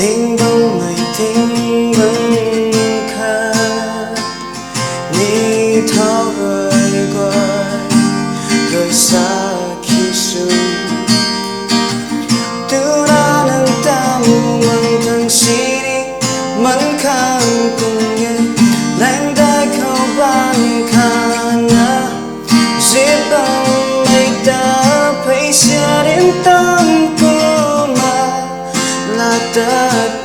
Tình bóng người tình vẫn khá Ni thao rời qua Rời xa khi sương Từ ra nâng ta mong thằng sĩ đi Mắn khang cùng nghe Lánh đai khao ban khá na Giết bóng mây ta Phải xa đến tâm cô mà Là ta